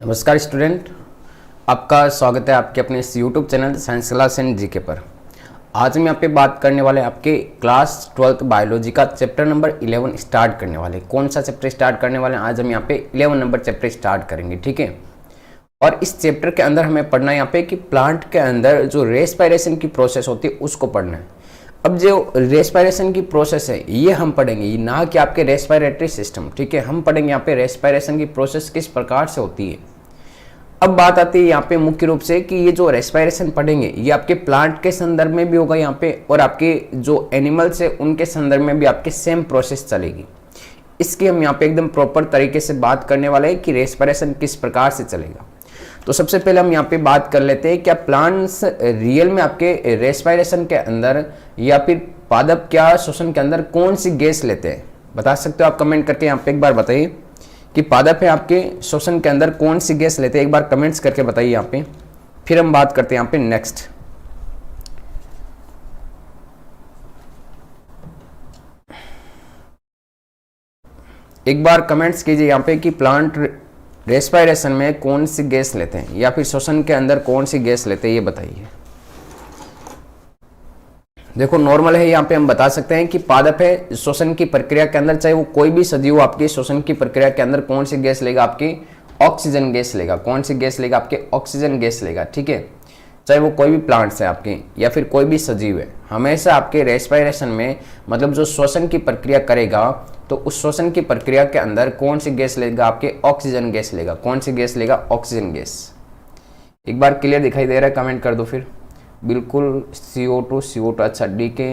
नमस्कार स्टूडेंट, आपका स्वागत है आपके अपने इस YouTube channel science class and GK पर। आज हम यहाँ पे बात करने वाले आपके क्लास 12th बायोलॉजी का चैप्टर नंबर 11 स्टार्ट करने वाले। कौन सा चैप्टर स्टार्ट करने वाले हैं? आज हम यहाँ पे 11 नंबर चैप्टर स्टार्ट करेंगे, ठीक है। और इस चैप्टर के अंदर हमें पढ़ना है यहाँ पे कि प्लांट के अंदर जो रेस्पिरेशन की प्रोसेस होती है उसको पढ़ना है। अब जो रेस्पिरेशन की प्रोसेस है ये हम पढ़ेंगे, ना कि आपके रेस्पिरेटरी सिस्टम, ठीक है। हम पढ़ेंगे यहाँ पे रेस्पिरेशन की प्रोसेस किस प्रकार से होती है। अब बात आती है यहाँ पे मुख्य रूप से कि ये जो रेस्पिरेशन पढ़ेंगे ये आपके प्लांट के संदर्भ में भी होगा यहाँ पे, और आपके जो एनिमल्स है उनके संदर्भ में भी आपके सेम प्रोसेस चलेगी। इसकी हम यहाँ पे एकदम प्रॉपर तरीके से बात करने वाले हैं कि रेस्पिरेशन किस प्रकार से चलेगा। तो सबसे पहले हम यहाँ पे बात कर लेते हैं, क्या प्लांट्स रियल में आपके रेस्पिरेशन के अंदर या फिर पादप क्या श्वसन के अंदर कौन सी गैस लेते हैं? बता सकते हो आप कमेंट करके यहाँ पे एक बार बताइए कि पादप है आपके श्वसन के अंदर कौन सी गैस लेते हैं। एक बार कमेंट्स करके बताइए यहाँ पे, फिर हम बात करते हैं यहाँ पे नेक्स्ट। एक बार कमेंट्स कीजिए यहाँ पे कि प्लांट रेस्पिरेशन में कौन सी गैस लेते हैं या फिर श्वसन के अंदर कौन सी गैस लेते हैं, ये बताइए। देखो नॉर्मल है, यहाँ पे हम बता सकते हैं कि पादप है श्वसन की प्रक्रिया के अंदर, चाहे वो कोई भी सजीव आपकी श्वसन की प्रक्रिया के अंदर कौन सी गैस लेगा? आपकी ऑक्सीजन गैस लेगा। कौन सी गैस लेगा? आपके ऑक्सीजन गैस लेगा, ठीक है। चाहे वो कोई भी प्लांट्स है आपके या फिर कोई भी सजीव है, हमेशा आपके रेस्पिरेशन में मतलब जो श्वसन की प्रक्रिया करेगा तो उस श्वसन की प्रक्रिया के अंदर कौन सी गैस लेगा? आपके ऑक्सीजन गैस लेगा। कौन सी गैस लेगा? Oxygen gas. एक बार क्लियर दिखाई दे रहा है? कमेंट कर दो फिर। बिल्कुल CO2 अच्छा, DK,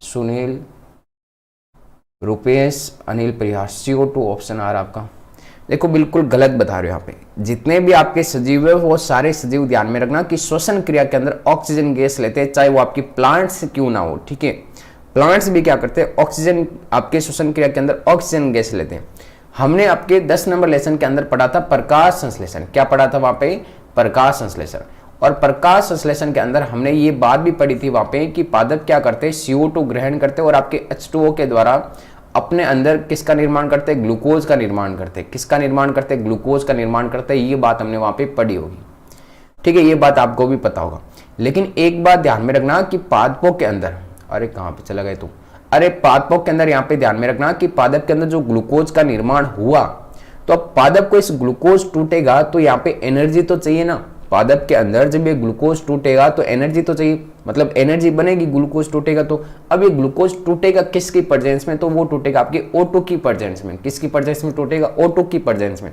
सुनील, रुपेश, अनिल, प्रयास, CO2 ऑप्शन आ रहा आपका। देखो बिल्कुल गलत बता रहे हो यहाँ पे। जितने भी आपके सजीव है वो सारे सजीव ध्यान में रखना कि श्वसन क्रिया के अंदर ऑक्सीजन गैस लेते हैं, चाहे वो आपकी प्लांट्स क्यों ना हो, ठीक है। प्लांट्स भी क्या करते हैं? ऑक्सीजन, आपके श्वसन क्रिया के अंदर ऑक्सीजन गैस लेते हैं। हमने आपके 10 नंबर लेसन के अंदर पढ़ा था प्रकाश संश्लेषण। क्या पढ़ा था वहां पे? प्रकाश संश्लेषण। और प्रकाश संश्लेषण के अंदर हमने ये बात भी पढ़ी थी वहां पे कि पादप क्या करते हैं? CO2 ग्रहण करते हैं और आपके H2O के द्वारा अपने अंदर किसका निर्माण करते हैं? ग्लूकोज का निर्माण करते हैं। किसका निर्माण करते हैं? ग्लूकोज का निर्माण करते हैं। ये बात हमने वहां पे पढ़ी होगी, ठीक है। ये बात आपको भी पता होगा। लेकिन एक बात ध्यान में रखना कि पादपों के अंदर, अरे कहां पे चला गए तू? अरे पादपों के अंदर यहाँ पे ध्यान में रखना कि पादप के अंदर जो ग्लूकोज का निर्माण हुआ, तो अब पादप को इस ग्लूकोज टूटेगा तो यहाँ पे एनर्जी तो चाहिए ना। पादप के अंदर जब ये ग्लूकोज टूटेगा तो एनर्जी तो चाहिए, मतलब एनर्जी बनेगी। ग्लूकोज टूटेगा तो अब ये ग्लूकोज टूटेगा किसकी प्रेजेंस में? तो वो टूटेगा आपके O2 की प्रेजेंस में। किसकी प्रेजेंस में टूटेगा? O2 की प्रेजेंस में।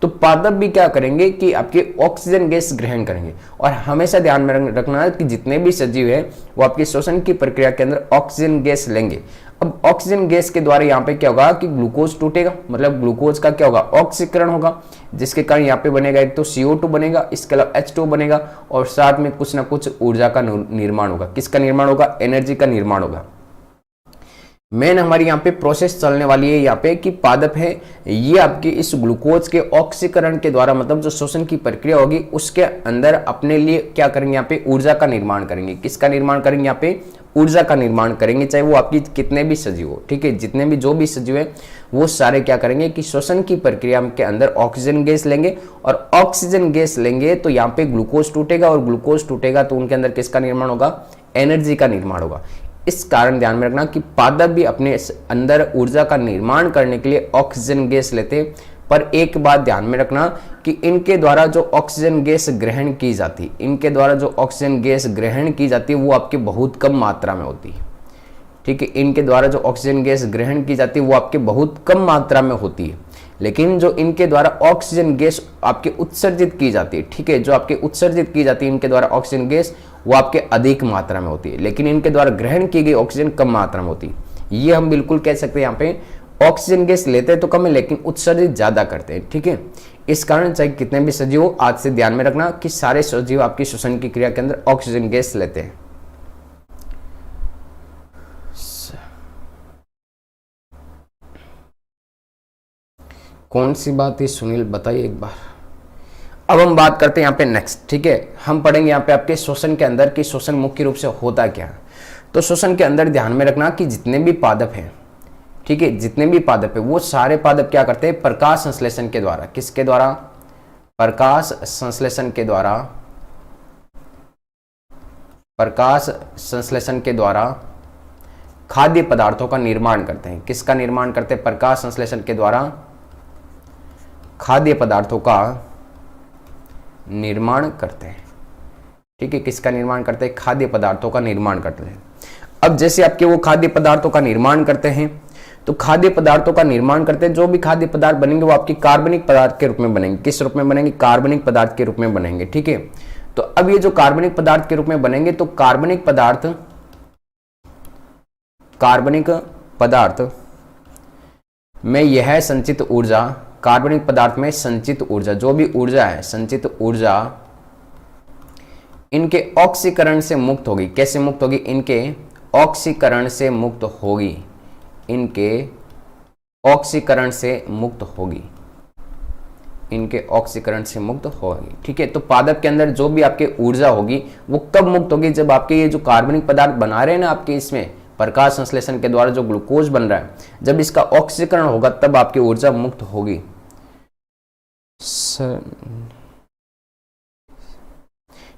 तो पादप भी क्या करेंगे कि आपके ऑक्सीजन गैस ग्रहण करेंगे। और हमेशा ध्यान में रखना कि जितने भी सजीव है वो आपकी श्वसन की प्रक्रिया के अंदर ऑक्सीजन गैस लेंगे। अब ऑक्सीजन गैस के द्वारा यहाँ पे क्या होगा कि ग्लूकोज टूटेगा, मतलब ग्लूकोज का क्या होगा? ऑक्सीकरण होगा, जिसके कारण यहाँ पे बनेगा एक तो CO2 बनेगा, इसके अलावा H2O बनेगा, और साथ में कुछ ना कुछ ऊर्जा का निर्माण होगा। किसका निर्माण होगा? एनर्जी का निर्माण होगा। मेन हमारी यहाँ पे प्रोसेस चलने वाली है यहाँ पे कि पादप है ये आपके इस ग्लूकोज के ऑक्सीकरण के द्वारा, मतलब जो श्वसन की प्रक्रिया होगी उसके अंदर अपने लिए क्या करेंगे? यहाँ पे ऊर्जा का निर्माण करेंगे। किसका निर्माण करेंगे? यहाँ पे ऊर्जा का निर्माण करेंगे, चाहे वो आपकी कितने भी सजीव हो, ठीक है। जितने भी जो भी सजीव है वो सारे क्या करेंगे कि श्वसन की प्रक्रिया के अंदर ऑक्सीजन गैस लेंगे, और ऑक्सीजन गैस लेंगे तो यहाँ पे ग्लूकोज टूटेगा, और ग्लूकोज टूटेगा तो उनके अंदर किसका निर्माण होगा? एनर्जी का निर्माण होगा। इस कारण ध्यान में रखना कि पादप भी अपने अंदर ऊर्जा का निर्माण करने के लिए ऑक्सीजन गैस लेते हैं। पर एक बात ध्यान में रखना कि इनके द्वारा जो ऑक्सीजन गैस ग्रहण की जाती, इनके द्वारा जो ऑक्सीजन गैस ग्रहण की जाती है वो आपके बहुत कम मात्रा में होती है, ठीक है। इनके द्वारा जो ऑक्सीजन गैस ग्रहण की जाती है वो आपके बहुत कम मात्रा में होती है। लेकिन जो इनके द्वारा ऑक्सीजन गैस आपके उत्सर्जित की जाती है, ठीक है, जो आपके उत्सर्जित की जाती है इनके द्वारा ऑक्सीजन गैस, वो आपके अधिक मात्रा में होती है। लेकिन इनके द्वारा ग्रहण की गई ऑक्सीजन कम मात्रा में होती है। ये हम बिल्कुल कह सकते हैं यहाँ पे ऑक्सीजन गैस लेते हैं तो कम है, लेकिन उत्सर्जित ज्यादा करते हैं, ठीक है। इस कारण चाहे कितने भी सजीव हो, आज से ध्यान में रखना कि सारे सजीव आपकी श्वसन की क्रिया के अंदर ऑक्सीजन गैस लेते हैं। कौन सी बात है सुनील, बताइए एक बार। अब हम बात करते हैं यहाँ पे नेक्स्ट, ठीक है। हम पढ़ेंगे यहाँ पे आपके श्वसन के अंदर कि श्वसन मुख्य रूप से होता क्या है। तो श्वसन के अंदर ध्यान में रखना कि जितने भी पादप हैं, ठीक है, जितने भी पादप है वो सारे पादप क्या करते हैं? प्रकाश संश्लेषण के द्वारा। किसके द्वारा? प्रकाश संश्लेषण के द्वारा खाद्य पदार्थों का निर्माण करते हैं। किसका निर्माण करते हैं? प्रकाश संश्लेषण के द्वारा खाद्य पदार्थों का निर्माण करते हैं। ठीक है, किसका निर्माण करते हैं? खाद्य पदार्थों का निर्माण करते हैं। अब जैसे आपके वो खाद्य पदार्थों का निर्माण करते हैं, तो खाद्य पदार्थों का निर्माण करते हैं, जो भी खाद्य पदार्थ बनेंगे वो आपकी कार्बनिक पदार्थ के रूप में बनेंगे। किस रूप में बनेंगे? कार्बनिक पदार्थ के रूप में बनेंगे। ठीक है, तो अब ये जो कार्बनिक पदार्थ के रूप में बनेंगे, तो कार्बनिक पदार्थ में यह संचित ऊर्जा, कार्बनिक पदार्थ में संचित ऊर्जा, जो भी ऊर्जा है, संचित ऊर्जा इनके ऑक्सीकरण से मुक्त होगी। कैसे मुक्त होगी? इनके ऑक्सीकरण से मुक्त होगी। इनके ऑक्सीकरण से मुक्त होगी। इनके ऑक्सीकरण से मुक्त होगी। ठीक है, तो पादप के अंदर जो भी आपके ऊर्जा होगी वो कब मुक्त होगी? जब आपके ये जो कार्बनिक पदार्थ बना रहे हैं ना आपके इसमें प्रकाश संश्लेषण के द्वारा जो ग्लूकोज बन रहा है, जब इसका ऑक्सीकरण होगा तब आपकी ऊर्जा मुक्त होगी।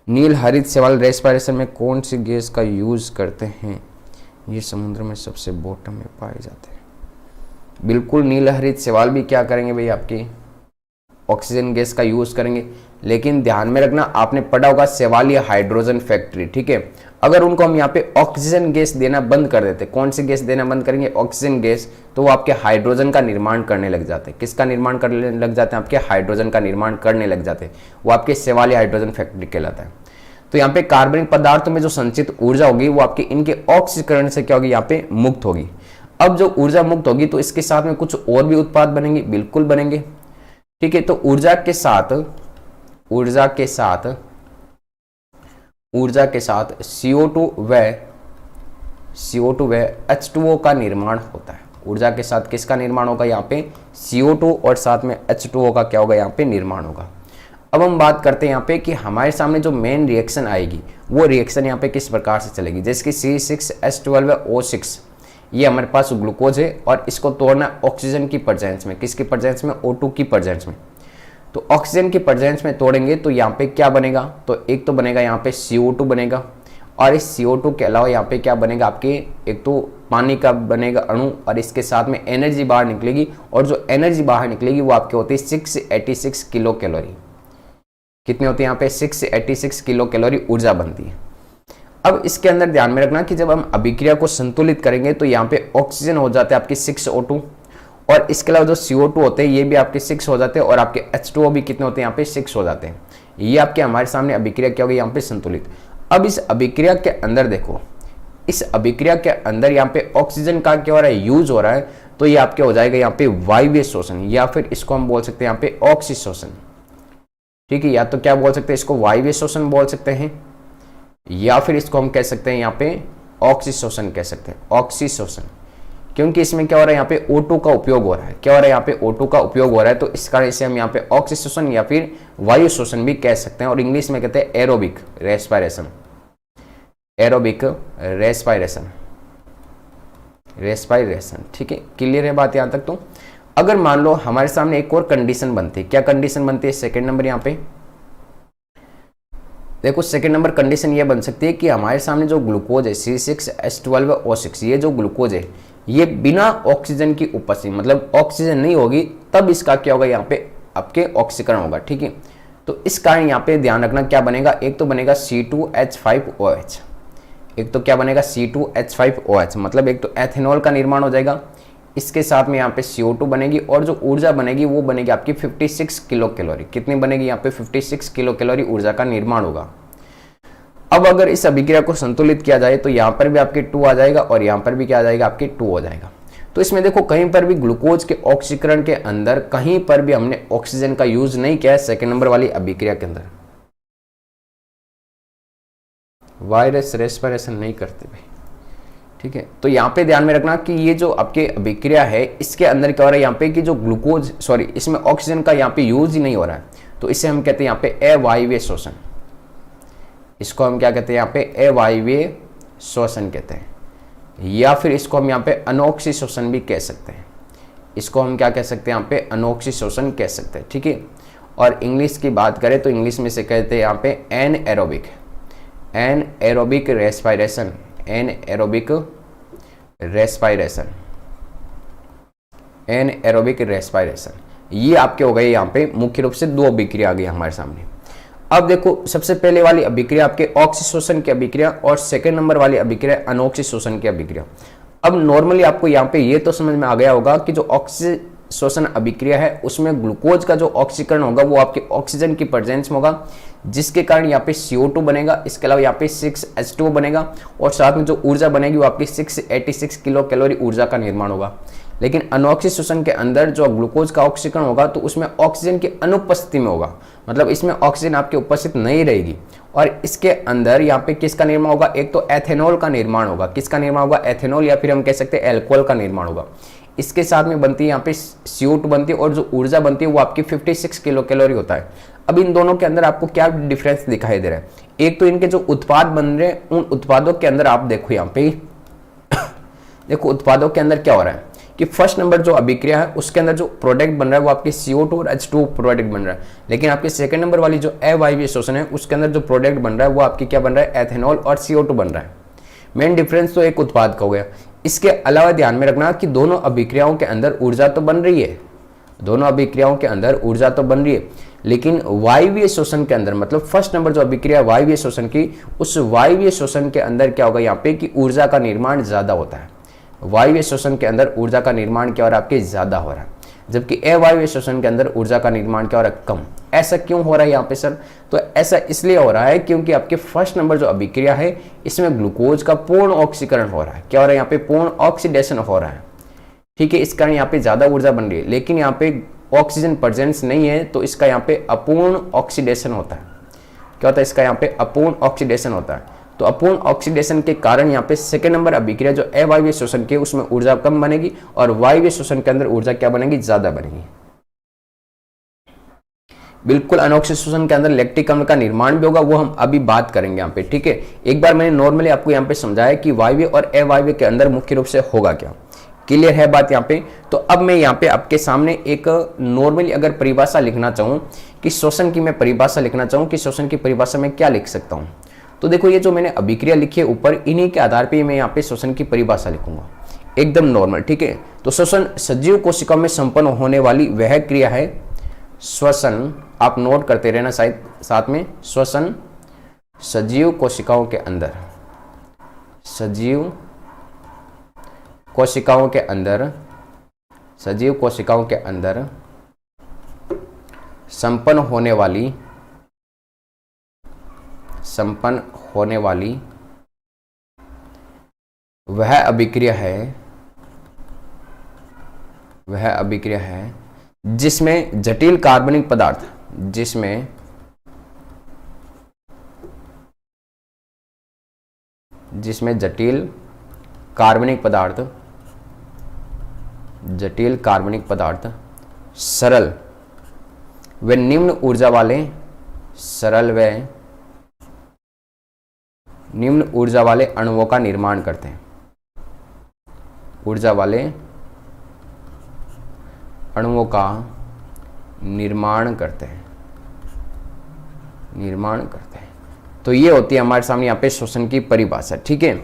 नील हरित शैवाल रेस्पिरेशन में कौन सी गैस का यूज करते हैं? ये समुद्र में सबसे बॉटम में पाए जाते हैं। बिल्कुल, नील हरित शैवाल भी क्या करेंगे भाई? आपकी ऑक्सीजन गैस का यूज करेंगे। लेकिन ध्यान में रखना, आपने पढ़ा होगा शैवाल या हाइड्रोजन फैक्ट्री। ठीक है, अगर उनको हम यहाँ पे ऑक्सीजन गैस देना बंद कर देते, कौन सी गैस देना बंद करेंगे? ऑक्सीजन गैस, तो वो आपके हाइड्रोजन का निर्माण करने लग जाते हैं। किसका निर्माण करने लग जाते हैं? आपके हाइड्रोजन का निर्माण करने लग जाते हैं। वो आपके शैवाल या हाइड्रोजन फैक्ट्री कहलाता है। तो यहाँ पे कार्बनिक पदार्थों में जो संचित ऊर्जा होगी वो आपके इनके ऑक्सीकरण से क्या होगी? यहाँ पे मुक्त होगी। अब जो ऊर्जा मुक्त होगी तो इसके साथ में कुछ और भी उत्पाद बनेंगे। बिल्कुल बनेंगे। ठीक है, तो ऊर्जा के साथ CO2 व H2O का निर्माण होता है। ऊर्जा के साथ किसका निर्माण होगा? यहाँ पे CO2 और साथ में H2O का क्या होगा? यहाँ पे निर्माण होगा। अब हम बात करते हैं यहाँ पे कि हमारे सामने जो मेन रिएक्शन आएगी वो रिएक्शन यहाँ पे किस प्रकार से चलेगी। जैसे कि C6H12O6, ये हमारे पास ग्लूकोज है और इसको तोड़ना ऑक्सीजन की प्रेजेंस में। किसकी प्रेजेंस में? O2 की प्रेजेंस में। तो ऑक्सीजन की प्रेजेंस में तोड़ेंगे तो यहाँ पे क्या बनेगा? तो एक तो बनेगा यहाँ पे CO2 बनेगा, और इस CO2 के अलावा यहाँ पे क्या बनेगा? आपके एक तो पानी का बनेगा अणु, और इसके साथ में एनर्जी बाहर निकलेगी, और जो एनर्जी बाहर निकलेगी वो आपके होती है 686 किलो कैलोरी। कितनी होती है यहाँ पे? 686 किलो कैलोरी ऊर्जा बनती है। अब इसके अंदर ध्यान में रखना कि जब हम अभिक्रिया को संतुलित करेंगे तो यहाँ पे ऑक्सीजन हो जाते हैं आपके 6O2, और इसके अलावा जो CO2 होते हैं ये भी आपके 6 हो जाते हैं, और आपके H2O भी कितने होते हैं? यहाँ पे 6 हो जाते हैं। ये आपके हमारे सामने अभिक्रिया क्या होगी? यहाँ पे संतुलित। अब इस अभिक्रिया के अंदर देखो, इस अभिक्रिया के अंदर यहाँ पे ऑक्सीजन का क्या हो रहा है? यूज हो रहा है। तो ये आपके हो जाएगा यहाँ पे वायवीय शोषण, या फिर इसको हम बोल सकते हैं यहाँ पे ऑक्सी शोषण। ठीक है, या तो क्या बोल सकते हैं? इसको वायवीय शोषण बोल सकते हैं, या फिर इसको हम कह सकते हैं यहाँ पे ऑक्सी शोषण कह सकते हैं। ऑक्सी शोषण, क्योंकि इसमें क्या हो रहा है? यहाँ पे O2 का उपयोग हो रहा है। क्या हो रहा है? यहाँ पे O2 का उपयोग हो रहा है, तो इस कारण से हम यहाँ पे ऑक्सी शोषण या फिर वायु शोषण भी कह सकते हैं, और इंग्लिश में कहते हैं एरोबिक रेस्पिरेशन। Aerobic respiration. ठीक है, क्लियर है बात यहाँ तक? तो अगर मान लो हमारे सामने एक और कंडीशन बनती है, क्या कंडीशन बनती है? सेकेंड नंबर यहाँ पे देखो, सेकेंड नंबर कंडीशन ये बन सकती है कि हमारे सामने जो ग्लूकोज है C6H12O6, ये जो ग्लूकोज है ये बिना ऑक्सीजन की उपस्थिति, मतलब ऑक्सीजन नहीं होगी तब इसका क्या होगा? यहाँ पे आपके ऑक्सीकरण होगा। ठीक है, तो इस कारण यहाँ पे ध्यान रखना क्या बनेगा? एक तो बनेगा C2H5OH, एक तो क्या बनेगा? C2H5OH, मतलब एक तो एथेनॉल का निर्माण हो जाएगा। इसके साथ में यहाँ पे CO2 बनेगी, और जो ऊर्जा बनेगी वो बनेगी आपकी 56 किलो कैलोरी। कितनी बनेगी? यहाँ पे 56 किलो कैलोरी ऊर्जा का निर्माण होगा। अब अगर इस अभिक्रिया को संतुलित किया जाए तो यहाँ पर भी आपके 2 आ जाएगा, और यहाँ पर भी क्या आ जाएगा? आपके 2 हो जाएगा। तो इसमें देखो, कहीं पर भी ग्लूकोज के ऑक्सीकरण के अंदर कहीं पर भी हमने ऑक्सीजन का यूज नहीं किया है सेकेंड नंबर वाली अभिक्रिया के अंदर। वायरस रेस्पिरेशन नहीं करते भाई। ठीक है, तो यहाँ पे ध्यान में रखना कि ये जो आपके अभिक्रिया है इसके अंदर क्या हो रहा है? यहाँ पे कि जो ग्लूकोज इसमें ऑक्सीजन का यहाँ पे यूज ही नहीं हो रहा है, तो इसे हम कहते हैं यहाँ पे अवायवीय शोषण। इसको हम क्या कहते हैं? यहाँ पे अवायवीय शोषण कहते हैं, या फिर इसको हम यहाँ पे अनोक्सी शोषण भी कह सकते हैं। इसको हम क्या कह सकते हैं? यहाँ पे अनोक्सी शोषण कह सकते हैं। ठीक है, और इंग्लिश की बात करें तो इंग्लिश में से कहते हैं यहाँ पे एनएरोबिक रेस्पिरेशन, एनएरोबिक रेस्पिरेशन। ये आपके हो गए यहाँ पे मुख्य रूप से 2 अभिक्रिया आ गई हमारे सामने। अब देखो सबसे पहले वाली अभिक्रिया आपके ऑक्सीशोषण की अभिक्रिया और सेकंड नंबर वाली अभिक्रिया अनॉक्सीशोषण की अभिक्रिया। अब नॉर्मली आपको यहाँ पे ये तो समझ में आ गया होगा कि जो ऑक्सीशोषण अभिक्रिया है उसमें ग्लूकोज का जो ऑक्सीकरण होगा वो आपके ऑक्सीजन की प्रेजेंस में होगा, जिसके कारण यहाँ पे CO2 बनेगा। इसके अलावा यहाँ पे 6H2O बनेगा और साथ में जो ऊर्जा बनेगी वो आपकी 686 किलो कैलोरी ऊर्जा का निर्माण होगा। लेकिन अनॉक्सीशोषण के अंदर जो ग्लूकोज का ऑक्सीकरण होगा तो उसमें ऑक्सीजन की अनुपस्थिति में होगा, मतलब इसमें ऑक्सीजन आपकी उपस्थित नहीं रहेगी और इसके अंदर यहाँ पे किसका निर्माण होगा, एक तो एथेनॉल का निर्माण होगा। किसका निर्माण होगा, एथेनॉल, या फिर हम कह सकते हैं अल्कोहल का निर्माण होगा। इसके साथ में बनती है यहाँ पे CO2 बनती है और जो ऊर्जा बनती है वो आपकी 56 किलो कैलोरी होता है। अब इन दोनों के अंदर आपको क्या डिफरेंस दिखाई दे रहा है, एक तो इनके जो उत्पाद बन रहे हैं उन उत्पादों के अंदर आप देखो यहाँ पे देखो उत्पादों के अंदर क्या हो रहा है कि फर्स्ट नंबर जो अभिक्रिया है उसके अंदर जो प्रोडक्ट बन रहा है वो आपके CO2 और H2 प्रोडक्ट बन रहा है, लेकिन आपके सेकंड नंबर वाली जो अवायवीय शोषण है उसके अंदर जो प्रोडक्ट बन रहा है वो आपकी क्या बन रहा है, एथेनॉल और CO2 बन रहा है। मेन डिफरेंस तो एक उत्पाद का हो गया। इसके अलावा ध्यान में रखना कि दोनों अभिक्रियाओं के अंदर ऊर्जा तो बन रही है, दोनों अभिक्रियाओं के अंदर ऊर्जा तो बन रही है, लेकिन वायवीय शोषण के अंदर, मतलब फर्स्ट नंबर जो अभिक्रिया वायवीय शोषण की, उस वायवीय शोषण के अंदर क्या होगा यहाँ पे कि ऊर्जा का निर्माण ज्यादा होता है। वायवीय शोषण के अंदर ऊर्जा का निर्माण क्या हो रहा है, आपके ज्यादा हो रहा है, जबकि अवायवीय शोषण के अंदर ऊर्जा का निर्माण क्या हो रहा है, कम। ऐसा क्यों हो रहा है यहाँ पे सर, तो ऐसा इसलिए हो रहा है क्योंकि आपके फर्स्ट नंबर जो अभिक्रिया है इसमें ग्लूकोज का पूर्ण ऑक्सीकरण हो रहा है। क्या हो रहा है यहाँ पे, पूर्ण ऑक्सीडेशन हो रहा है, ठीक है। इस कारण यहाँ पे ज्यादा ऊर्जा बन रही है, लेकिन यहाँ पे ऑक्सीजन प्रेजेंस नहीं है तो इसका यहाँ पे अपूर्ण ऑक्सीडेशन होता है। क्या होता है, इसका यहाँ पे अपूर्ण ऑक्सीडेशन होता है। तो अपूर्ण ऑक्सीडेशन के कारण यहाँ पे सेकंड नंबर अभिक्रिया जो अवायवीय शोषण की उसमें ऊर्जा कम बनेगी और वायवीय शोषण के अंदर ऊर्जा क्या बनेगी, ज्यादा बनेगी। बिल्कुल अनॉक्सिक शोषण के अंदर लैक्टिक अम्ल का निर्माण भी होगा, वो हम अभी बात करेंगे यहाँ पे, ठीक है। एक बार मैंने नॉर्मली आपको यहाँ पे समझाया कि वायवीय और अवायवीय के अंदर मुख्य रूप से होगा क्या, क्लियर है बात यहाँ पे। तो अब मैं यहाँ पे आपके सामने एक नॉर्मली अगर परिभाषा लिखना चाहूँ कि शोषण की मैं परिभाषा लिखना चाहूँ कि शोषण की परिभाषा में क्या लिख सकता हूँ, तो देखो ये जो मैंने अभिक्रिया लिखी है ऊपर, इन्हीं के आधार पे मैं यहाँ पे शोषण की परिभाषा लिखूंगा एकदम नॉर्मल, ठीक है। तो श्वसन सजीव कोशिकाओं में संपन्न होने वाली वह क्रिया है श्वसन, आप नोट करते रहना शायद साथ में, श्वसन सजीव कोशिकाओं के अंदर, सजीव कोशिकाओं के अंदर, सजीव कोशिकाओं के अंदर संपन्न होने वाली वह अभिक्रिया है जिसमें जटिल कार्बनिक पदार्थ, जिसमें जटिल कार्बनिक पदार्थ सरल व निम्न ऊर्जा वाले अणुओं का निर्माण करते हैं, ऊर्जा वाले अणुओं का निर्माण करते हैं। तो ये होती है हमारे सामने यहाँ पे शोषण की परिभाषा, ठीक है।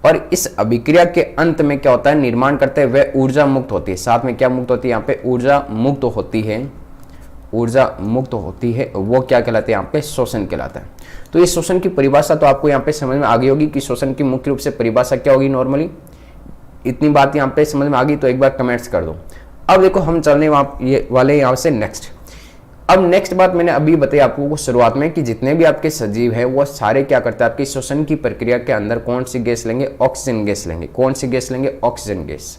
और इस अभिक्रिया के अंत में क्या होता है, निर्माण करते हैं वह ऊर्जा मुक्त होती है। साथ में क्या मुक्त होती है, यहाँ पे ऊर्जा मुक्त होती है, वो क्या कहलाते हैं, यहाँ पे शोषण कहलाता है। तो ये शोषण की परिभाषा तो आपको यहाँ पे समझ में आ गई होगी कि शोषण की मुख्य रूप से परिभाषा क्या होगी नॉर्मली। इतनी बात यहाँ पे समझ में आ गई तो एक बार कमेंट्स कर दो। अब देखो हम चलने वाले यहाँ से नेक्स्ट। अब नेक्स्ट बात मैंने अभी बताई आपको शुरुआत में कि जितने भी आपके सजीव है वो सारे क्या करते हैं, आपकी श्वसन की प्रक्रिया के अंदर कौन सी गैस लेंगे, ऑक्सीजन गैस लेंगे। कौन सी गैस लेंगे, ऑक्सीजन गैस।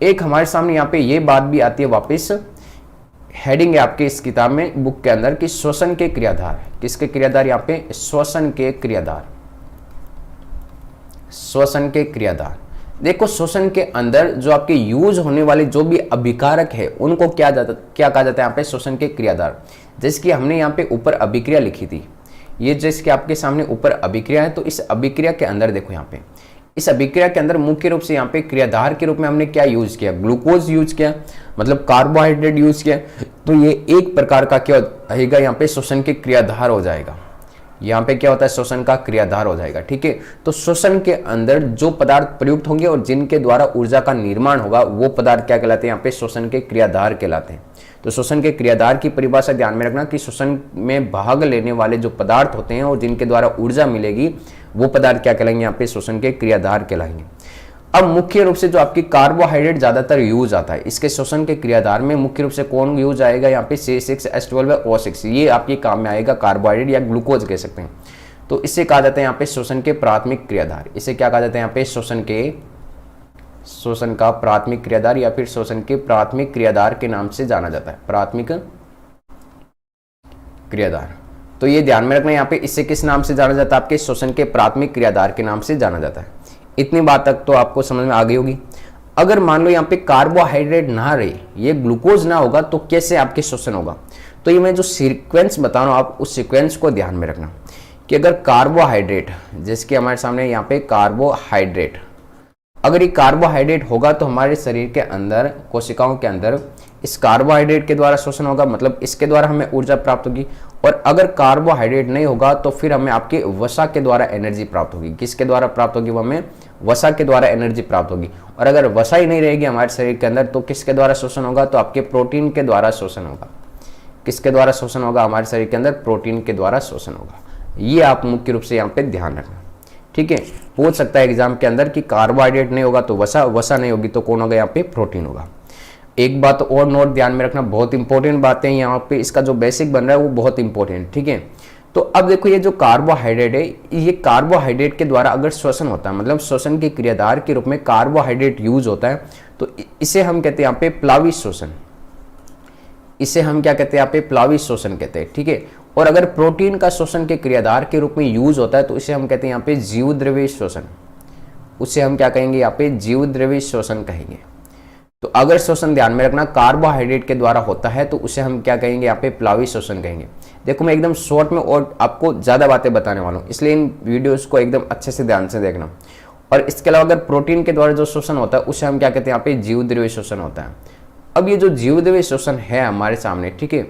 एक हमारे सामने यहाँ पे ये बात भी आती है, वापस हेडिंग है आपके इस किताब में बुक के अंदर कि श्वसन के क्रियाधार। किसके क्रियाधार, यहाँ पे श्वसन के क्रियाधार। देखो श्वसन के अंदर जो आपके यूज होने वाले जो भी अभिकारक है उनको क्या कहा जाता है, यहाँ पे श्वसन के क्रियाधार। जैसे कि हमने यहाँ पे ऊपर अभिक्रिया लिखी थी, ये जैसे कि आपके सामने ऊपर अभिक्रिया है, तो इस अभिक्रिया के अंदर देखो यहाँ पे इस अभिक्रिया के अंदर मुख्य रूप से यहाँ पे क्रियाधार के रूप में हमने क्या यूज किया, ग्लूकोज यूज किया, मतलब कार्बोहाइड्रेट यूज किया। तो ये एक प्रकार का क्या रहेगा, यहाँ पे श्वसन के क्रियाधार हो जाएगा। यहाँ पे क्या होता है, श्वसन का क्रियाधार हो जाएगा। ठीक है, तो श्वसन के अंदर जो पदार्थ प्रयुक्त होंगे और जिनके द्वारा ऊर्जा का निर्माण होगा वो पदार्थ क्या कहलाते हैं, यहाँ पे श्वसन के क्रियाधार कहलाते हैं। तो श्वसन के क्रियाधार की परिभाषा ध्यान में रखना कि श्वसन में भाग लेने वाले जो पदार्थ होते हैं और जिनके द्वारा ऊर्जा मिलेगी वो पदार्थ क्या कहलाएंगे, यहाँ पे श्वसन के क्रियाधार कहलाएंगे। अब मुख्य रूप से जो आपकी कार्बोहाइड्रेट ज्यादातर यूज आता है, इसके श्वसन के क्रियाधार में मुख्य रूप से कौन यूज आएगा, यहाँ पे C6H12 O6, ये आपके काम में आएगा, कार्बोहाइड्रेट या ग्लूकोज कह सकते हैं। तो इससे कहा जाता है यहाँ पे श्वसन के प्राथमिक क्रियाधार। इसे क्या कहा जाता है, यहाँ पे श्वसन का प्राथमिक क्रियाधार या फिर श्वसन के प्राथमिक क्रियाधार के नाम से जाना जाता है, प्राथमिक क्रियाधार। तो ये ध्यान में रखना, यहाँ पे इससे किस नाम से जाना जाता है, आपके श्वसन के प्राथमिक क्रियाधार के नाम से जाना जाता है। इतनी बात तक तो आपको समझ में आ गई होगी। अगर मान लो यहाँ पे कार्बोहाइड्रेट ना रहे, ये ग्लूकोज ना होगा, तो कैसे आपके श्वसन होगा। तो ये मैं जो सीक्वेंस बता रहा हूँ, आप उस सीक्वेंस को ध्यान में रखना कि अगर कार्बोहाइड्रेट, जैसे कि हमारे सामने यहाँ पे कार्बोहाइड्रेट, अगर ये कार्बोहाइड्रेट होगा तो हमारे शरीर के अंदर, कोशिकाओं के अंदर इस कार्बोहाइड्रेट के द्वारा श्वसन होगा, मतलब इसके द्वारा हमें ऊर्जा प्राप्त होगी। और अगर कार्बोहाइड्रेट नहीं होगा तो फिर हमें आपके वसा के द्वारा एनर्जी प्राप्त होगी। किसके द्वारा प्राप्त होगी, वो हमें वसा के द्वारा एनर्जी प्राप्त होगी। और अगर वसा ही नहीं रहेगी हमारे शरीर के अंदर तो किसके द्वारा श्वसन होगा, तो आपके प्रोटीन के द्वारा श्वसन होगा। किसके द्वारा श्वसन होगा, हमारे शरीर के अंदर प्रोटीन के द्वारा श्वसन होगा। ये आप मुख्य रूप से यहाँ पे ध्यान रखना। ठीक है, पूछ सकता है एग्जाम के अंदर कि कार्बोहाइड्रेट नहीं होगा तो वसा, वसा नहीं होगी तो कौन होगा, यहाँ पे प्रोटीन होगा। एक बात और नोट ध्यान में रखना, बहुत इंपॉर्टेंट बातें यहाँ पे, इसका जो बेसिक बन रहा है वो बहुत इंपॉर्टेंट। ठीक है, तो अब देखो ये जो कार्बोहाइड्रेट है, ये कार्बोहाइड्रेट के द्वारा अगर श्वसन होता है, मतलब श्वसन के क्रियाधार के रूप में कार्बोहाइड्रेट यूज होता है, तो इसे हम कहते हैं यहाँ पे प्लावी श्वसन। इसे हम क्या कहते हैं, यहाँ पे प्लावी श्वसन कहते हैं। ठीक है, और अगर प्रोटीन का श्वसन के क्रियाधार के रूप में यूज होता है तो इसे हम कहते हैं यहाँ पे जीवद्रव्य श्वसन। उसे हम क्या कहेंगे, यहाँ पे जीवद्रव्य श्वसन कहेंगे। तो अगर श्वसन ध्यान में रखना कार्बोहाइड्रेट के द्वारा होता है तो उसे हम क्या कहेंगे, यहाँ पे प्लावी श्वसन कहेंगे। देखो मैं एकदम शॉर्ट में और आपको ज्यादा बातें बताने वाला हूँ, इसलिए इन वीडियोस को एकदम अच्छे से ध्यान से देखना। और इसके अलावा अगर प्रोटीन के द्वारा जो श्वसन होता है उसे हम क्या कहते हैं, यहाँ पे जीवद्रव्य श्वसन होता है। अब ये जो जीवद्रव्य श्वसन है हमारे सामने, ठीक है,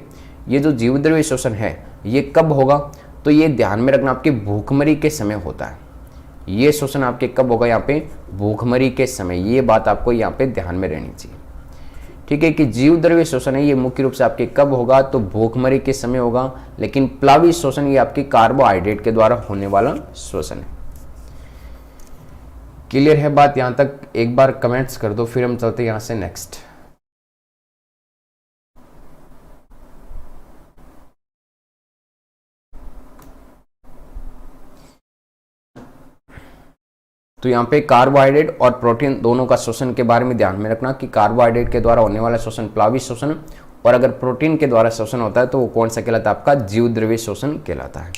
ये जो जीवद्रव्य श्वसन है ये कब होगा, तो ये ध्यान में रखना आपके भूखमरी के समय होता है। ये श्वसन आपके कब होगा, यहाँ पे भूखमरी के समय। ये बात आपको यहाँ पे ध्यान में रहनी चाहिए। ठीक है, कि जीवद्रव्य श्वसन है ये मुख्य रूप से आपके कब होगा, तो भूखमरी के समय होगा। लेकिन प्लावी श्वसन ये आपके कार्बोहाइड्रेट के द्वारा होने वाला श्वसन है। क्लियर है बात यहां तक? एक बार कमेंट्स कर दो, फिर हम चलते हैं यहां से नेक्स्ट। तो यहाँ पे कार्बोहाइड्रेट और प्रोटीन दोनों का श्वसन के बारे में ध्यान में रखना कि कार्बोहाइड्रेट के द्वारा होने वाला श्वसन प्लावी श्वसन, और अगर प्रोटीन के द्वारा श्वसन होता है तो वो कौन सा कहलाता है, आपका जीवद्रव्य श्वसन कहलाता है।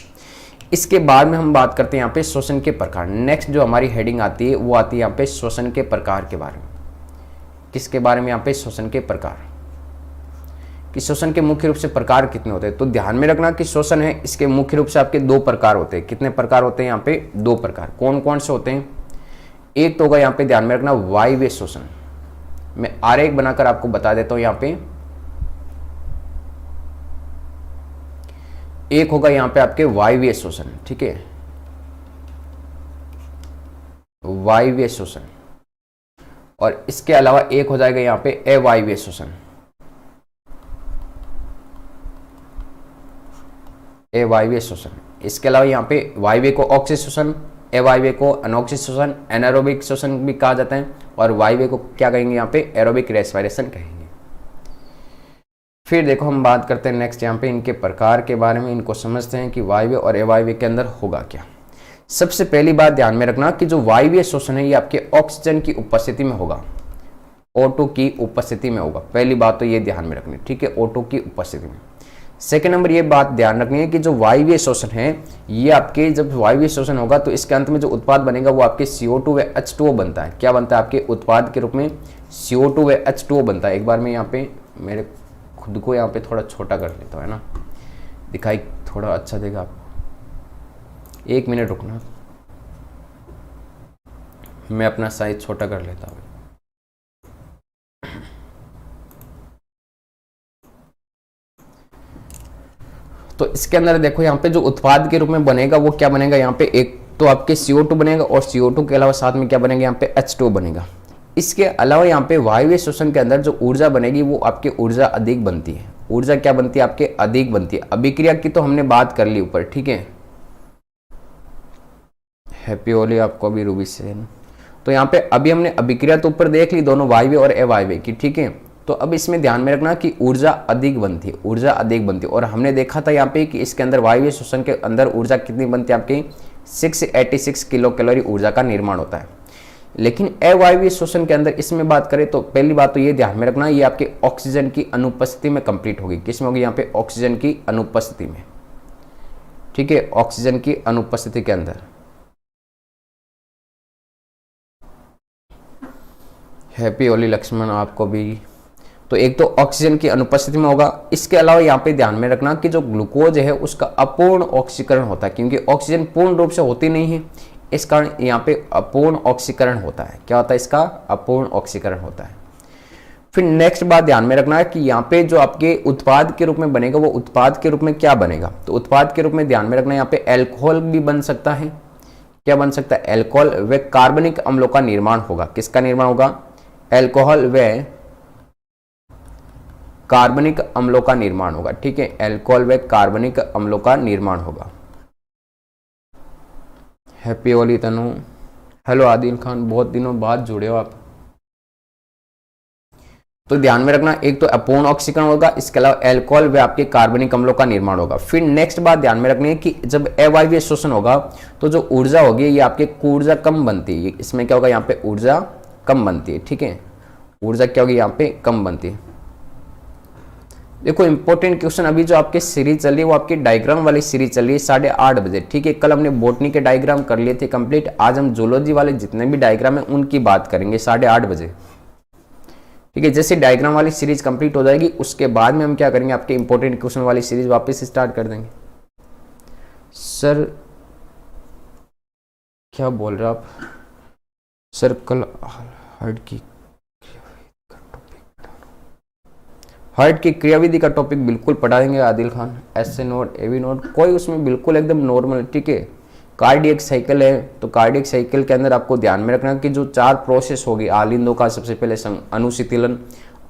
इसके बाद में हम बात करते हैं यहाँ पे श्वसन के प्रकार। नेक्स्ट जो हमारी हेडिंग आती है वो आती है यहाँ पे श्वसन के प्रकार के बारे में। किसके बारे में, यहाँ पे श्वसन के प्रकार, कि श्वसन के मुख्य रूप से प्रकार कितने होते हैं। तो ध्यान में रखना कि श्वसन है इसके मुख्य रूप से आपके दो प्रकार होते हैं। कितने प्रकार होते हैं, यहाँ पे दो प्रकार। कौन कौन से होते हैं, एक तो होगा यहाँ पे ध्यान में रखना वायवीय श्वसन। मैं आरेख बनाकर आपको बता देता हूं। यहाँ पे एक होगा यहाँ पे आपके वायवीय श्वसन, ठीक है, वायवीय श्वसन। और इसके अलावा एक हो जाएगा यहाँ पे अवायवीय श्वसन। अवायवीय श्वसन। इसके अलावा यहाँ पे वायवीय को ऑक्सीय श्वसन, अवायवीय को अनॉक्सिक श्वसन, एनारोबिक श्वसन भी कहा जाता है, और वायवीय को क्या कहेंगे, यहाँ पे एरोबिक रेस्पिरेशन कहेंगे। फिर देखो हम बात करते हैं नेक्स्ट यहाँ पे इनके प्रकार के बारे में। इनको समझते हैं कि वायवीय और अवायवीय के अंदर होगा क्या। सबसे पहली बात ध्यान में रखना कि जो वायवीय श्वसन है ये आपके ऑक्सीजन की उपस्थिति में होगा, O2 की उपस्थिति में होगा। पहली बात तो ये ध्यान में रखनी, ठीक है, O2 की उपस्थिति में। सेकेंड नंबर ये बात ध्यान रखनी है कि जो वायवीय श्वसन है ये आपके, जब वायवीय श्वसन होगा तो इसके अंत में जो उत्पाद बनेगा वो आपके CO2 व H2O बनता है। क्या बनता है, आपके उत्पाद के रूप में CO2 व H2O बनता है। एक बार मैं यहाँ पे मेरे खुद को यहाँ पे थोड़ा छोटा कर लेता हूँ, है ना, दिखाई थोड़ा अच्छा देगा आपको। एक मिनट रुकना। मैं अपना साइज छोटा कर लेता हूँ। तो इसके अंदर देखो यहाँ पे जो उत्पाद के रूप में बनेगा वो क्या बनेगा, यहाँ पे एक तो आपके CO2 बनेगा और CO2 के अलावा साथ में क्या बनेगा, यहाँ पे H2 बनेगा। इसके अलावा यहाँ पे वायवीय श्वसन के अंदर जो ऊर्जा बनेगी वो आपकी ऊर्जा अधिक बनती है। ऊर्जा क्या बनती है, आपके अधिक बनती है। अभिक्रिया की तो हमने बात कर ली ऊपर, ठीक है। हैप्पी होली आपको भी रूबी से। तो यहाँ पे अभी हमने अभिक्रिया तो ऊपर देख ली दोनों वायवीय और अवायवीय की, ठीक है। तो अब इसमें ध्यान में रखना कि ऊर्जा अधिक बनती है, ऊर्जा अधिक बनती है। और हमने देखा था यहाँ पे कि इसके अंदर वायवीय श्वसन के अंदर ऊर्जा कितनी बनती है, आपकी 686 किलो कैलोरी ऊर्जा का निर्माण होता है। लेकिन अवायवीय श्वसन के अंदर इसमें बात करें तो पहली बात तो ये ध्यान में रखना, ये आपके ऑक्सीजन की अनुपस्थिति में कंप्लीट होगी। किसमें होगी, यहाँ पे ऑक्सीजन की अनुपस्थिति में, ठीक है, ऑक्सीजन की अनुपस्थिति के अंदर। हैप्पी होली लक्ष्मण आपको भी। तो एक तो ऑक्सीजन की अनुपस्थिति में होगा। इसके अलावा यहाँ पे ध्यान में रखना कि जो ग्लूकोज है उसका अपूर्ण ऑक्सीकरण होता है, क्योंकि ऑक्सीजन पूर्ण रूप से होती नहीं है, इस कारण यहाँ पे अपूर्ण ऑक्सीकरण होता है। क्या होता है, इसका अपूर्ण ऑक्सीकरण होता है। फिर नेक्स्ट बात ध्यान में रखना है कि यहाँ पे जो आपके उत्पाद के रूप में बनेगा वो उत्पाद के रूप में क्या बनेगा। तो उत्पाद के रूप में ध्यान में रखना यहाँ पे एल्कोहल भी बन सकता है। क्या बन सकता है, एल्कोहल व कार्बनिक अम्लों का निर्माण होगा। किसका निर्माण होगा, एल्कोहल व कार्बनिक अम्लों का निर्माण होगा, ठीक है। एल्कोहल व कार्बनिक अम्लों का निर्माण होगा। हैप्पी होली तनु। हेलो आदिल खान, बहुत दिनों बाद जुड़े हो आप। तो ध्यान में रखना एक तो अपूर्ण ऑक्सीकरण होगा, इसके अलावा एल्कोहल व आपके कार्बनिक अम्लों का निर्माण होगा। फिर नेक्स्ट बात ध्यान में रखनी है कि जब अवायवीय श्वसन होगा तो जो ऊर्जा होगी ये आपके ऊर्जा कम बनती है। इसमें क्या होगा, यहाँ पे ऊर्जा कम बनती है, ठीक है। ऊर्जा क्या होगी, यहाँ पे कम बनती है। देखो इंपॉर्टेंट क्वेश्चन, अभी जो आपके सीरीज चल रही है वो आपकी डायग्राम वाली सीरीज चल रही है 8:30 बजे, ठीक है। कल हमने बॉटनी के डायग्राम कर लिए थे कंप्लीट। आज हम जूलॉजी वाले जितने भी डायग्राम है उनकी बात करेंगे 8:30 बजे, ठीक है। जैसे डायग्राम वाली सीरीज कंप्लीट हो जाएगी उसके बाद में हम क्या करेंगे, आपके इंपॉर्टेंट क्वेश्चन वाली सीरीज वापस स्टार्ट कर देंगे। सर क्या बोल रहे हो आप, सर कल हार्ट की क्रियाविधि का टॉपिक बिल्कुल पढ़ा देंगे Adil Khan. SA note, AV note, कोई उसमें बिल्कुल एकदम नॉर्मल, ठीक है। कार्डियक साइकिल है तो कार्डियक साइकिल के अंदर आपको ध्यान में रखना कि जो 4 प्रोसेस होगी, आलिंदों का सबसे पहले अनुशीतलन,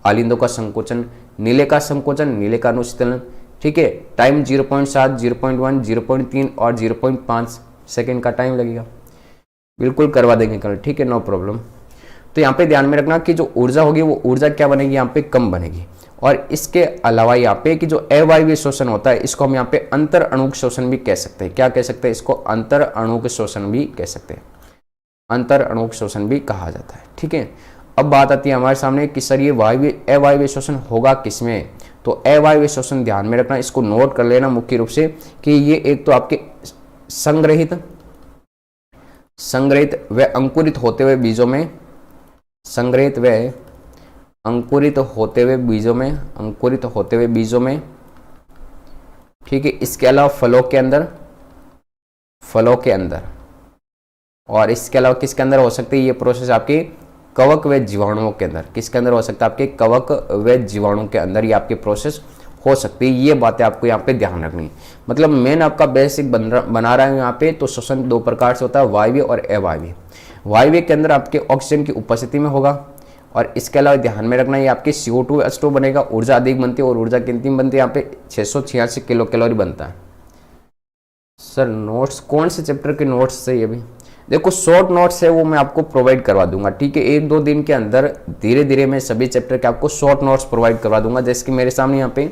आलिंदों का संकोचन, नीले का संकोचन, नीले का अनुशीतलन, ठीक है। टाइम 0.7, 0.1, 0.3 और 0.5 सेकेंड का टाइम लगेगा। बिल्कुल करवा देंगे कल, ठीक है, नो प्रॉब्लम। तो यहाँ पे ध्यान में रखना कि जो ऊर्जा होगी वो ऊर्जा क्या बनेगी, यहाँ पे कम बनेगी। और इसके अलावा यहाँ पे कि जो अवायवीय श्वसन होता है इसको हम यहाँ पे अंतर अणुक श्वसन भी कह सकते हैं। क्या कह सकते हैं, इसको अंतर अणुक श्वसन भी कह सकते हैं, अंतर अणुक श्वसन भी कहा जाता है, ठीक है। अब बात आती है हमारे सामने कि सर ये अवायवीय श्वसन होगा किसमें। तो अवायवीय श्वसन ध्यान में रखना, इसको नोट कर लेना मुख्य रूप से कि ये एक तो आपके संग्रहित व अंकुरित होते हुए बीजों में, संग्रहित व अंकुरित होते हुए बीजों में, ठीक है। इसके अलावा फलों के अंदर और इसके अलावा किसके अंदर हो सकती है ये प्रोसेस, आपके कवक व जीवाणुओं के अंदर। किसके अंदर हो सकता है, आपके कवक व जीवाणु के अंदर ये आपकी प्रोसेस हो सकती है। ये बातें आपको यहाँ पे ध्यान रखनी है। मतलब मेन आपका बेसिक बना रहा है यहाँ पे। तो श्वसन 2 प्रकार से होता है, वायवीय और अवायवीय। वायवीय के अंदर आपके ऑक्सीजन की उपस्थिति में होगा और इसके अलावा ध्यान में रखना ये आपके CO2 H2 बनेगा, ऊर्जा अधिक बनती है और ऊर्जा कितनी बनती है, यहाँ पे 686 किलो कैलोरी बनता है। सर नोट्स कौन से चैप्टर के नोट्स से, ये भी देखो शॉर्ट नोट्स है वो मैं आपको प्रोवाइड करवा दूंगा, ठीक है। 1-2 दिन के अंदर धीरे धीरे मैं सभी चैप्टर के आपको शॉर्ट नोट्स प्रोवाइड करवा दूंगा। जैसे कि मेरे सामने यहाँ पे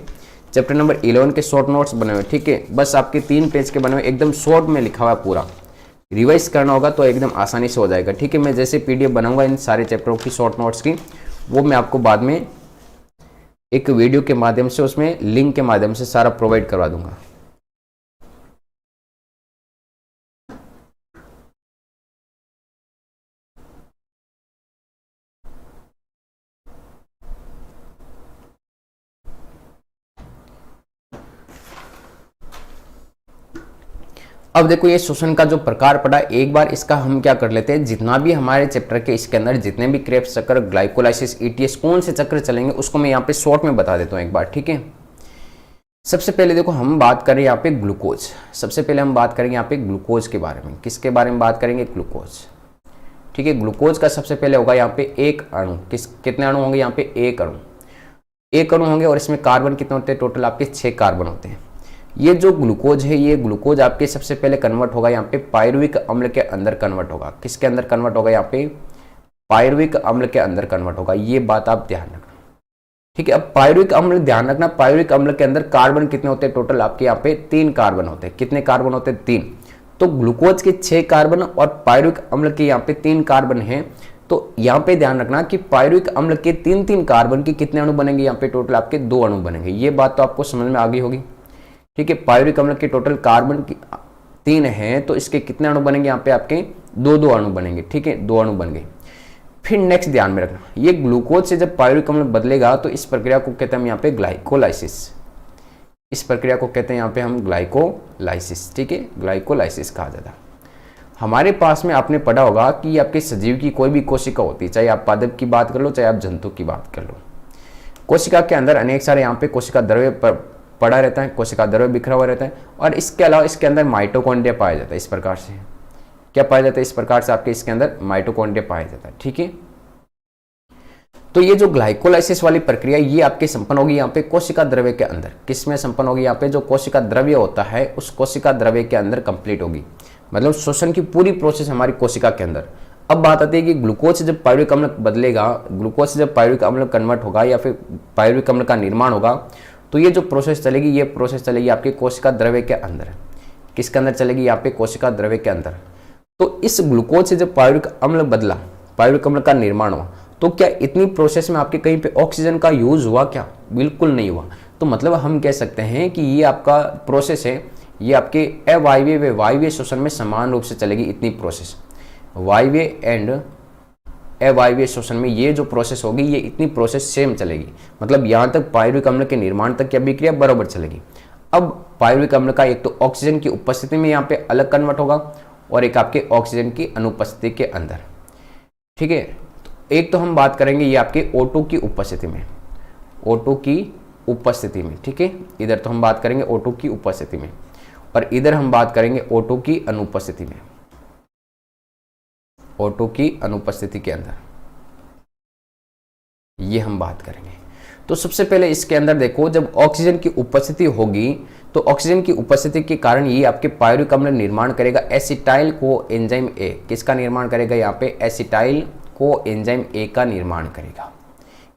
चैप्टर नंबर 11 के शॉर्ट नोट्स बने हुए, ठीक है। बस आपके 3 पेज के बने हुए, एकदम शॉर्ट में लिखा हुआ है पूरा। रिवाइज करना होगा तो एकदम आसानी से हो जाएगा, ठीक है। मैं जैसे PDF बनाऊंगा इन सारे चैप्टरों की शॉर्ट नोट्स की, वो मैं आपको बाद में एक वीडियो के माध्यम से, उसमें लिंक के माध्यम से सारा प्रोवाइड करवा दूंगा। अब देखो ये श्वसन का जो प्रकार पड़ा, एक बार इसका हम क्या कर लेते हैं, जितना भी हमारे चैप्टर के इसके अंदर जितने भी क्रेब्स चक्र, ग्लाइकोलाइसिस, ईटीएस, कौन से चक्र चलेंगे उसको मैं यहाँ पे शॉर्ट में बता देता हूँ एक बार, ठीक है। सबसे पहले देखो हम बात करें यहाँ पे ग्लूकोज। सबसे पहले हम बात करेंगे यहाँ पे ग्लूकोज के बारे में। किसके बारे में बात करेंगे? ग्लूकोज, ठीक है। ग्लूकोज का सबसे पहले होगा यहाँ पे एक अणु। कितने अणु होंगे यहाँ पे? एक अणु। एक अणु होंगे और इसमें कार्बन कितने होते हैं? टोटल आपके 6 कार्बन होते हैं। ये जो ग्लूकोज है, ये ग्लूकोज आपके सबसे पहले कन्वर्ट होगा यहाँ पे पायरुविक अम्ल के अंदर कन्वर्ट होगा। किसके अंदर कन्वर्ट होगा? यहाँ पे पायरुविक अम्ल के अंदर कन्वर्ट होगा। ये बात आप ध्यान रखना, ठीक है। अब पायरुविक अम्ल ध्यान रखना, पायरुविक अम्ल के अंदर कार्बन कितने होते हैं? टोटल आपके यहाँ पे 3 कार्बन होते हैं। कितने कार्बन होते हैं? 3। तो ग्लूकोज के 6 कार्बन और पायरुविक अम्ल के यहाँ पे 3 कार्बन हैं। तो यहाँ पे ध्यान रखना कि पायरुविक अम्ल के 3 कार्बन के कितने अणु बनेंगे? यहाँ पे टोटल आपके 2 अणु बनेंगे। ये बात तो आपको समझ में आ गई होगी, ठीक है। पायरुविक अम्ल के टोटल कार्बन की 3 हैं, तो इसके कितने अणु बनेंगे? यहाँ पे आपके 2 अणु बनेंगे, ठीक है। 2 अणु बन गए। फिर नेक्स्ट ध्यान में रखना, ये ग्लूकोज से जब पायरुविक अम्ल बदलेगा तो इस प्रक्रिया को कहते हैं हम यहाँ पे ग्लाइकोलाइसिस। इस प्रक्रिया को कहते हैं यहाँ पे हम ग्लाइकोलाइसिस, ठीक है। ग्लाइकोलाइसिस कहा जाता है। हमारे पास में आपने पढ़ा होगा कि आपके सजीव की कोई भी कोशिका होती है, चाहे आप पादप की बात कर लो, चाहे आप जंतु की बात कर लो, कोशिका के अंदर अनेक सारे यहाँ पे कोशिका द्रव्य पड़ा रहता है, कोशिका द्रव्य बिखरा हुआ रहता है। और इसके अलावा इसके अंदर माइटोकॉन्ड्रिया पाया जाता है। इस प्रकार से क्या पाया जाता है? इस प्रकार से आपके इसके अंदर माइटोकॉन्ड्रिया पाया जाता है, ठीक है। तो ये जो ग्लाइकोलाइसिस वाली प्रक्रिया ये आपके संपन्न होगी यहाँ पे कोशिका द्रव्य के अंदर। किसमें संपन्न होगी? यहाँ पे जो कोशिका द्रव्य होता है उस कोशिका द्रव्य के अंदर कंप्लीट होगी। मतलब श्वसन की पूरी प्रोसेस हमारी कोशिका के अंदर। अब बात आती है कि ग्लूकोज से जब पायरुविक अम्ल बदलेगा, ग्लूकोज से जब पायरुविक अम्ल कन्वर्ट होगा या फिर पायरुविक अम्ल का निर्माण होगा, तो ये जो प्रोसेस चलेगी, ये प्रोसेस चलेगी आपके कोशिका द्रव्य के अंदर। किसके अंदर चलेगी? यहाँ पे कोशिका द्रव्य के अंदर। तो इस ग्लूकोज से जब पायरुविक अम्ल बदला, पायरुविक अम्ल का निर्माण हुआ, तो क्या इतनी प्रोसेस में आपके कहीं पे ऑक्सीजन का यूज हुआ? क्या बिल्कुल नहीं हुआ। तो मतलब हम कह सकते हैं कि ये आपका प्रोसेस है, ये आपके अवायवीय व वायवीय श्वसन में समान रूप से चलेगी। इतनी प्रोसेस वायवीय एंड अवायवीय श्वसन में ये जो प्रोसेस होगी, ये इतनी प्रोसेस सेम चलेगी। मतलब यहाँ तक पायरुविक अम्ल के निर्माण तक की अभिक्रिया बराबर चलेगी। अब पायरुविक अम्ल का एक तो ऑक्सीजन की उपस्थिति में यहाँ पे अलग कन्वर्ट होगा और एक आपके ऑक्सीजन की अनुपस्थिति के अंदर, ठीक है। तो एक तो हम बात करेंगे ये आपके O2 की उपस्थिति में, O2 की उपस्थिति में, ठीक है। इधर तो हम बात करेंगे O2 की उपस्थिति में और इधर हम बात करेंगे O2 की अनुपस्थिति में, O2 की अनुपस्थिति के अंदर ये हम बात करेंगे। तो सबसे पहले इसके अंदर देखो, जब ऑक्सीजन की उपस्थिति होगी तो ऑक्सीजन की उपस्थिति के कारण ये आपके पायरुविक अम्ल निर्माण करेगा एसिटाइल को एंजाइम ए। किसका निर्माण करेगा? यहाँ पे एसिटाइल को एंजाइम ए का निर्माण करेगा।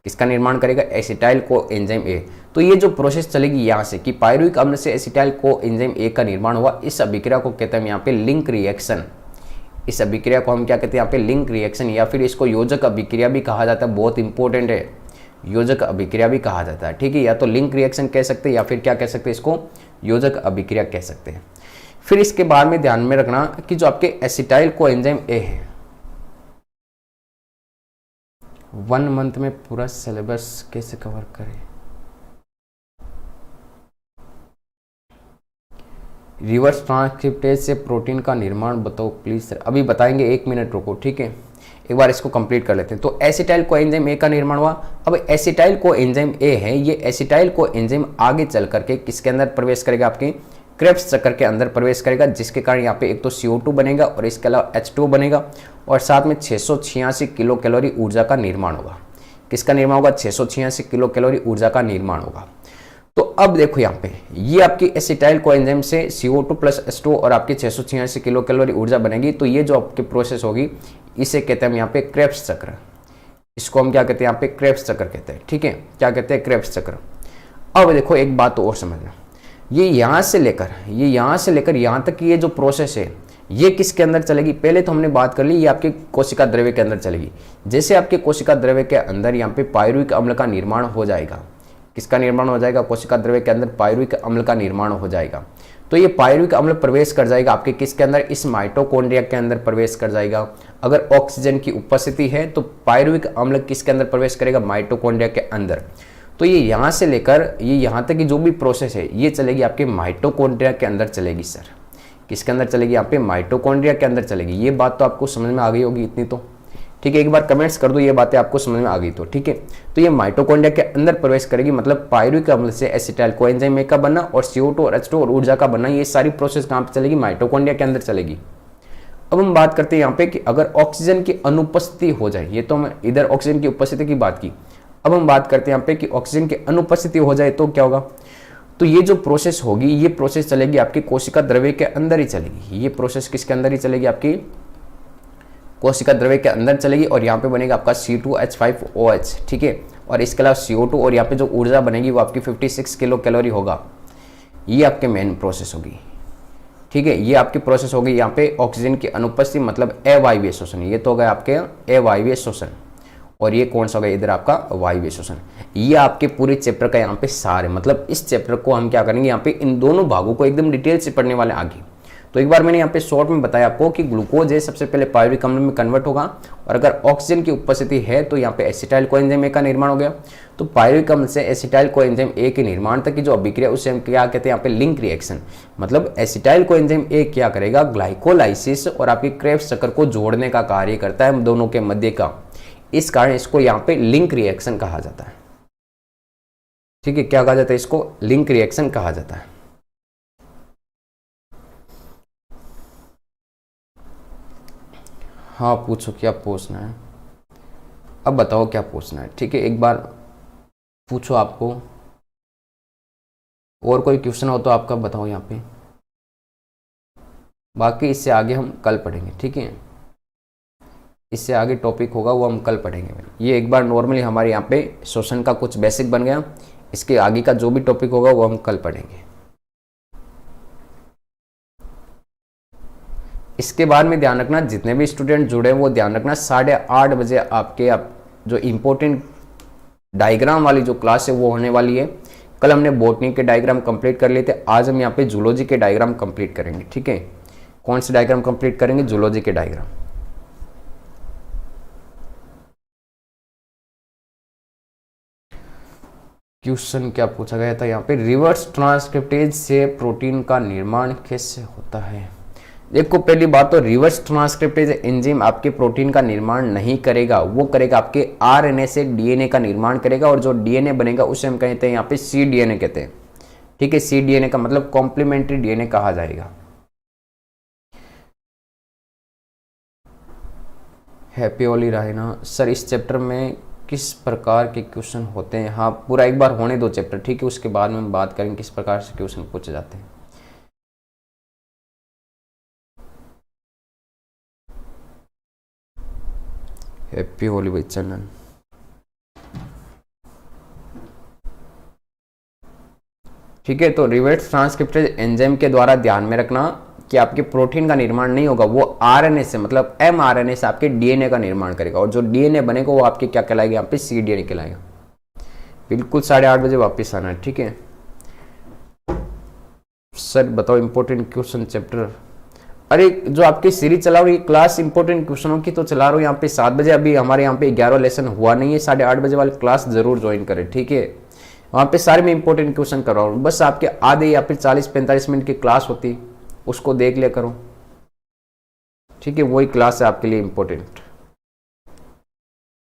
किसका निर्माण करेगा? Acetyl co enzyme A. तो ये जो प्रोसेस चलेगी यहाँ से कि पायरुविक अम्ल से एसिटाइल को एंजाइम ए का निर्माण हुआ, इस अभिक्रिया को कहते हैं यहाँ पे लिंक रिएक्शन। इस अभिक्रिया को हम क्या कहते हैं यहाँ पे? लिंक रिएक्शन, या फिर इसको योजक अभिक्रिया भी कहा जाता है। बहुत इंपॉर्टेंट है, योजक अभिक्रिया भी कहा जाता है, ठीक है। या तो लिंक रिएक्शन कह सकते हैं या फिर क्या कह सकते हैं? इसको योजक अभिक्रिया कह सकते हैं। फिर इसके बाद में ध्यान में रखना कि जो आपके एसिटाइल को एंजाइम ए है, 1 मंथ में पूरा सिलेबस कैसे कवर करें? रिवर्स ट्रांसक्रिप्टेज से प्रोटीन का निर्माण बताओ प्लीज सर। अभी बताएंगे, 1 मिनट रुको, ठीक है। एक बार इसको कंप्लीट कर लेते हैं। तो एसिटाइल को एंजाइम ए का निर्माण हुआ। अब एसिटाइल को एंजाइम ए है, ये एसिटाइल को एंजाइम आगे चल करके किसके अंदर प्रवेश करेगा? आपके क्रेब्स चक्र के अंदर प्रवेश करेगा, जिसके कारण यहाँ पे एक तो CO2 बनेगा और इसके अलावा H2 बनेगा और साथ में 686 किलो कैलोरी ऊर्जा का निर्माण होगा। किसका निर्माण होगा? 686 किलो कैलोरी ऊर्जा का निर्माण होगा। तो अब देखो यहाँ पे ये आपकी एसिटाइल को एंजाइम से CO2 प्लस H2 और आपकी 686 किलो कैलोरी ऊर्जा बनेगी। तो ये जो आपकी प्रोसेस होगी इसे कहते हैं हम यहाँ पे क्रेब्स चक्र। इसको हम क्या कहते हैं? यहाँ पे क्रेब्स चक्र कहते हैं, ठीक है। क्या कहते हैं? क्रेब्स चक्र। अब देखो एक बात और समझना, ये यहाँ से लेकर यहाँ तक की ये जो प्रोसेस है ये किसके अंदर चलेगी? पहले तो हमने बात कर ली, ये आपके कोशिका द्रव्य के अंदर चलेगी। जैसे आपके कोशिका द्रव्य के अंदर यहाँ पे पायरुविक अम्ल का निर्माण हो जाएगा। किसका निर्माण हो जाएगा? कोशिका द्रव्य के अंदर पायरुविक अम्ल का निर्माण हो जाएगा। तो ये पायरुविक अम्ल प्रवेश कर जाएगा आपके किसके अंदर? इस माइटोकॉन्ड्रिया के अंदर प्रवेश कर जाएगा। अगर ऑक्सीजन की उपस्थिति है तो पायरुविक अम्ल किसके अंदर प्रवेश करेगा? माइटोकॉन्ड्रिया के अंदर। तो ये यहाँ से लेकर ये यहाँ तक की जो भी प्रोसेस है ये चलेगी आपके माइटोकॉन्ड्रिया के अंदर चलेगी सर। किसके अंदर चलेगी, यहाँ पे माइटोकॉन्ड्रिया के अंदर चलेगी। ये बात तो आपको समझ में आ गई होगी इतनी तो, ठीक है। एक बार कमेंट्स कर दो ये बातें आपको समझ में आ गई तो, ठीक है। तो ये माइटोकॉन्ड्रिया के अंदर प्रवेश करेगी, मतलब पायरुविक अम्ल से एसिटाइल कोएंजाइम ए का बनना और CO2 और H2 और ऊर्जा का बनना, ये सारी प्रोसेस कहाँ पे चलेगी, माइटोकॉन्ड्रिया के अंदर चलेगी। अब हम बात करते हैं यहाँ पे कि अगर ऑक्सीजन की अनुपस्थिति हो जाए, ये तो हम इधर ऑक्सीजन की उपस्थिति की बात की, अब हम बात करते हैं यहाँ पे कि ऑक्सीजन की अनुपस्थिति हो जाए तो क्या होगा। तो ये जो प्रोसेस होगी, ये प्रोसेस चलेगी आपकी कोशिका द्रव्य के अंदर ही चलेगी। ये प्रोसेस किसके अंदर ही चलेगी, आपकी कोशिका द्रव्य के अंदर चलेगी और यहाँ पे बनेगा आपका C2H5OH, ठीक है। और इसके अलावा CO2 और यहाँ पे जो ऊर्जा बनेगी वो आपकी 56 किलो कैलोरी होगा। ये आपके मेन प्रोसेस होगी, ठीक है। ये आपकी प्रोसेस होगी यहाँ पे ऑक्सीजन की अनुपस्थिति, मतलब अवायवीय शोषण। ये तो हो गया आपके अवायवीय शोषण, और ये कौन सा हो गया इधर आपका वायवीय शोषण। ये आपके पूरे चैप्टर का यहाँ पे सार है, मतलब इस चैप्टर को हम क्या करेंगे, यहाँ पे इन दोनों भागों को एकदम डिटेल से पढ़ने वाले आगे। तो एक बार मैंने यहाँ पे शॉर्ट में बताया आपको कि ग्लूकोज है सबसे पहले पायरुविक अम्ल में कन्वर्ट होगा, और अगर ऑक्सीजन की उपस्थिति है तो यहाँ पे एसिटाइल कोएंजाइम ए का निर्माण हो गया। तो पायरुविक अम्ल से एसिटाइल कोएंजाइम ए के निर्माण तक की जो अभिक्रिया उसे हम क्या कहते हैं, यहाँ पे लिंक रिएक्शन। मतलब एसिटाइल कोएंजाइम ए क्या करेगा, ग्लाइकोलाइसिस और आपकी क्रेब्स चक्र को जोड़ने का कार्य करता है दोनों के मध्य का। इस कारण इसको यहाँ पे लिंक रिएक्शन कहा जाता है, ठीक है। क्या कहा जाता है, इसको लिंक रिएक्शन कहा जाता है। हाँ पूछो क्या पूछना है, अब बताओ क्या पूछना है, ठीक है। एक बार पूछो, आपको और कोई क्वेश्चन हो तो आपका बताओ यहाँ पे, बाकी इससे आगे हम कल पढ़ेंगे, ठीक है। इससे आगे टॉपिक होगा वो हम कल पढ़ेंगे। ये एक बार नॉर्मली हमारे यहाँ पे शोषण का कुछ बेसिक बन गया, इसके आगे का जो भी टॉपिक होगा वो हम कल पढ़ेंगे। इसके बाद में ध्यान रखना, जितने भी स्टूडेंट जुड़े हैं वो ध्यान रखना, 8:30 बजे आपके जो इम्पोर्टेंट डायग्राम वाली जो क्लास है वो होने वाली है। कल हमने बॉटनी के डायग्राम कंप्लीट कर लिए थे, आज हम यहाँ पे जूलॉजी के डायग्राम कंप्लीट करेंगे, ठीक है। कौन से डायग्राम कंप्लीट करेंगे, जूलॉजी के डायग्राम। क्वेश्चन क्या पूछा गया था यहाँ पे, रिवर्स ट्रांसक्रिप्टेज से प्रोटीन का निर्माण कैसे होता है। देखो पहली बात तो रिवर्स ट्रांसक्रिप्टेज एंजाइम आपके प्रोटीन का निर्माण नहीं करेगा, वो करेगा आपके RNA से DNA का निर्माण करेगा, और जो DNA बनेगा उसे हम कहते हैं यहाँ पे cDNA कहते हैं, ठीक है। cDNA का मतलब कॉम्प्लीमेंट्री DNA कहा जाएगा। हैप्पी ओली रायना सर, इस चैप्टर में किस प्रकार के क्वेश्चन होते हैं। हाँ पूरा एक बार होने दो चैप्टर, ठीक है, उसके बाद में हम बात करेंगे किस प्रकार से क्वेश्चन पूछे जाते हैं। हैप्पी होली भाई चंदन, ठीक है। तो रिवर्स ट्रांसक्रिप्टेज एंजाइम के द्वारा ध्यान में रखना कि आपके प्रोटीन का निर्माण नहीं होगा, वो RNA से मतलब mRNA से आपके DNA का निर्माण करेगा, और जो DNA बनेगा वो आपके क्या कहलाएगा, यहाँ पे cDNA कहलाएगा। बिल्कुल 8:30 बजे वापस आना है, ठीक है। सर बताओ इंपॉर्टेंट क्वेश्चन चैप्टर, अरे जो आपकी सीरीज चला रही क्लास इंपॉर्टेंट क्वेश्चनों की तो चला रहा हूँ यहाँ पे 7 बजे, अभी हमारे यहाँ पे 11 लेसन हुआ नहीं है, 8:30 बजे वाली क्लास जरूर ज्वाइन करें, ठीक है। वहाँ पे सारे में इंपॉर्टेंट क्वेश्चन कर रहा हूँ, बस आपके आधे या फिर 40-45 मिनट की क्लास होती, उसको देख लिया करो, ठीक है। वही क्लास है आपके लिए इंपॉर्टेंट।